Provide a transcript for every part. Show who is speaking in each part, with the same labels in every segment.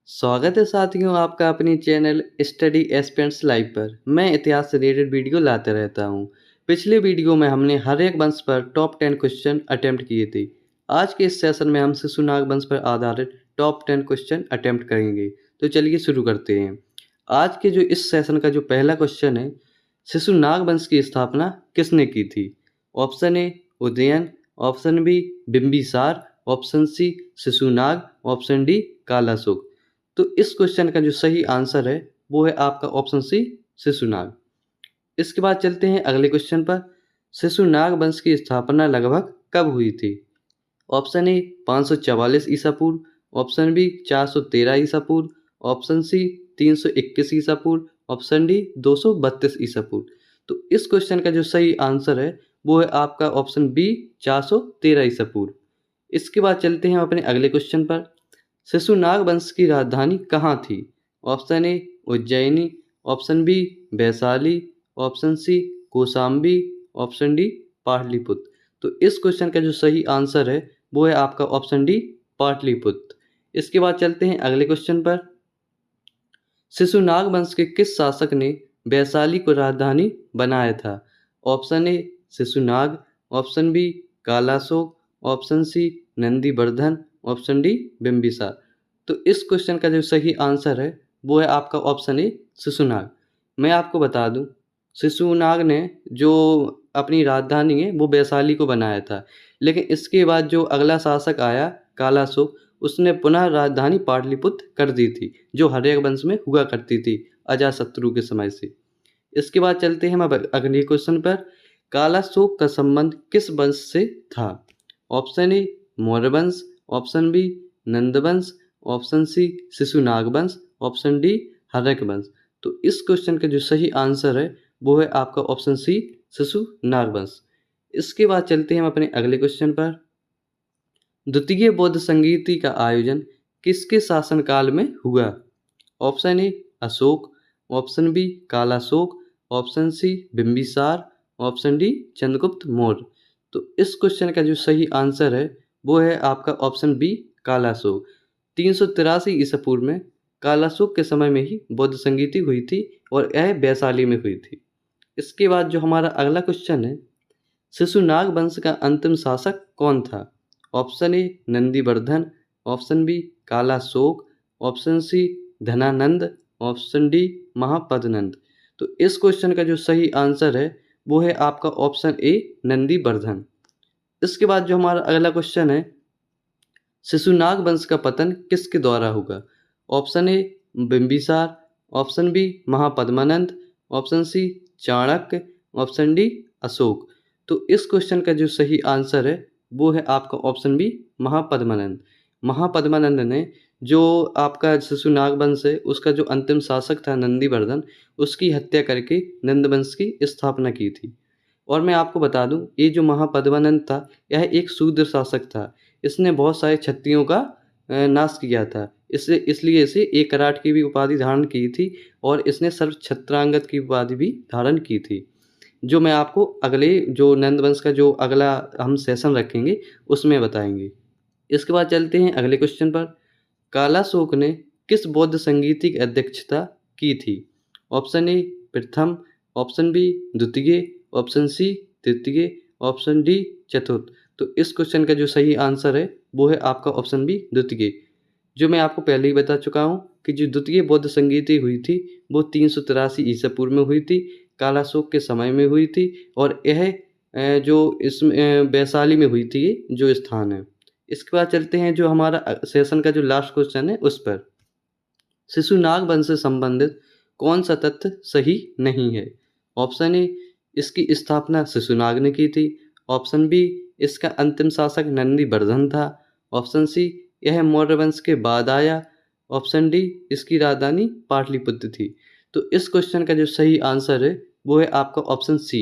Speaker 1: स्वागत है साथियों आपका अपनी चैनल स्टडी एस्पिरेंट्स लाइव पर। मैं इतिहास से रिलेटेड वीडियो लाते रहता हूं। पिछले वीडियो में हमने हर एक वंश पर टॉप 10 क्वेश्चन अटेम्प्ट किए थे। आज के इस सेशन में हम शिशुनाग वंश पर आधारित टॉप 10 क्वेश्चन अटेम्प्ट करेंगे। तो चलिए शुरू करते हैं। आज के जो इस सेशन का जो पहला क्वेश्चन है, शिशुनाग वंश की स्थापना किसने की थी? Option A Udayan, option B Bimbisara, option C Shishunaga, option D Kalashoka. तो इस क्वेश्चन का जो सही आंसर है वो है आपका ऑप्शन सी शिशुनाग। इसके बाद चलते हैं अगले क्वेश्चन पर। शिशुनाग वंश की स्थापना लगभग कब हुई थी? ऑप्शन ए 544 ईसा पूर्व, ऑप्शन बी 413 ईसा पूर्व, ऑप्शन सी 321 ईसा पूर्व, ऑप्शन डी 232 ईसा पूर्व। तो इस क्वेश्चन का जो सही आंसर है वो है आपका ऑप्शन बी 413 ईसा पूर्व। इसके बाद चलते हैं अपने अगले क्वेश्चन पर। शिशुनाग वंश की राजधानी कहाँ थी? Option A Ujjaini, option B Vaishali, option C Kaushambi, option D Pataliputra. तो इस क्वेश्चन का जो सही आंसर है वो है आपका ऑप्शन डी पाटलिपुत्र। इसके बाद चलते हैं अगले क्वेश्चन पर। शिशुनाग वंश के किस शासक ने वैशाली को राजधानी बनाया था? Option A Shishunaga, option B Kalashoka, option C Nandivardhana, option D Bimbisara. तो इस क्वेश्चन का जो सही आंसर है वो है आपका ऑप्शन ए शिशुनाग। मैं आपको बता दूं, शिशुनाग ने जो अपनी राजधानी है वो वैशाली को बनाया था, लेकिन इसके बाद जो अगला शासक आया कालाशोक, उसने पुनः राजधानी पाटलिपुत्र कर दी थी, जो हर्यक वंश में हुआ करती थी अजातशत्रु के समय से। इसके बाद चलते हैं हम अब अगले क्वेश्चन पर। कालाशोक का संबंध किस वंश से था? ऑप्शन ए मौर्य वंश, ऑप्शन बी नंदवंश, ऑप्शन सी शिशुनाग वंश, ऑप्शन डी हर्यक वंश। तो इस क्वेश्चन का जो सही आंसर है वो है आपका ऑप्शन सी शिशुनाग वंश। इसके बाद चलते हैं हम अपने अगले क्वेश्चन पर। द्वितीय बौद्ध संगीति का आयोजन किसके शासनकाल में हुआ? Option A Ashoka, option B Kalashoka, option C Bimbisara, option D Chandragupta Maurya. तो इस क्वेश्चन का जो सही आंसर है वो है आपका ऑप्शन बी कालाशोक। 383 ईसा पूर्व में कालाशोक के समय में ही बौद्ध संगीति हुई थी और यह वैशाली में हुई थी। इसके बाद जो हमारा अगला क्वेश्चन है, शिशुनाग वंश का अंतिम शासक कौन था? Option A Nandivardhana, option B Kalashoka, option C Dhanananda, option D Mahapadmananda. तो इस क्वेश्चन का जो सही आंसर है वो है आपका ऑप्शन ए नंदीवर्धन। इसके बाद जो हमारा अगला क्वेश्चन है, शिशुनाग वंश का पतन किसके द्वारा हुआ? Option A Bimbisara, option B Mahapadmananda, option C Chanakya, option D Ashoka. तो इस क्वेश्चन का जो सही आंसर है वो है आपका ऑप्शन बी महापद्मानंद। महापद्मानंद ने जो आपका शिशुनाग वंश है उसका जो अंतिम शासक था नंदीवर्धन, उसकी हत्या करके नंद वंश की स्थापना की थी। और मैं आपको बता दूं, ये जो महापद्मानंद था यह एक शूद्र शासक था। इसने बहुत सारे क्षत्रियों का नाश किया था। इसलिए इसे एक कराट की भी उपाधि धारण की थी और इसने सर्व छत्रांगत की उपाधि भी धारण की थी, जो मैं आपको अगले जो नंद वंश का जो अगला हम सेशन रखेंगे उसमें बताएंगे। इसके बाद चलते हैं अगले क्वेश्चन पर। कालाशोक ने किस बौद्ध संगीति की अध्यक्षता की थी? ऑप्शन ए प्रथम, ऑप्शन बी द्वितीय, ऑप्शन सी तृतीय, ऑप्शन डी चतुर्थ। तो इस क्वेश्चन का जो सही आंसर है वो है आपका ऑप्शन बी द्वितीय। जो मैं आपको पहले ही बता चुका हूँ कि जो द्वितीय बौद्ध संगीति हुई थी वो 383 ईसा पूर्व में हुई थी, कालाशोक के समय में हुई थी और यह जो इसमें वैशाली में हुई थी जो स्थान है। इसके बाद चलते हैं जो हमारा सेशन का जो लास्ट क्वेश्चन है उस पर। शिशुनाग वंश से संबंधित कौन सा तथ्य सही नहीं है? ऑप्शन ए इसकी स्थापना शिशुनाग ने की थी, ऑप्शन बी इसका अंतिम शासक नंदीवर्धन था, ऑप्शन सी यह मौर्य वंश के बाद आया, ऑप्शन डी इसकी राजधानी पाटलिपुत्र थी। तो इस क्वेश्चन का जो सही आंसर है वो है आपका ऑप्शन सी,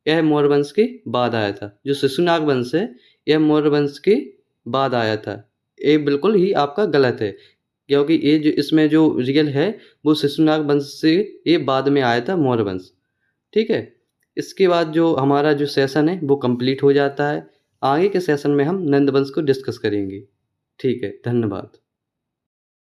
Speaker 1: यह मौर्य वंश के बाद आया था। जो शिशुनाग वंश है यह मौर्य वंश के बाद आया था। ये बिल्कुल ही आपका गलत है, क्योंकि ये जो इसमें जो रियल है वो शिशुनाग वंश से ये बाद में आया था मौर्य वंश। ठीक है। इसके बाद जो हमारा जो सेशन है वो कंप्लीट हो जाता है। आगे के सेशन में हम नंद वंश को डिस्कस करेंगे। ठीक है, धन्यवाद।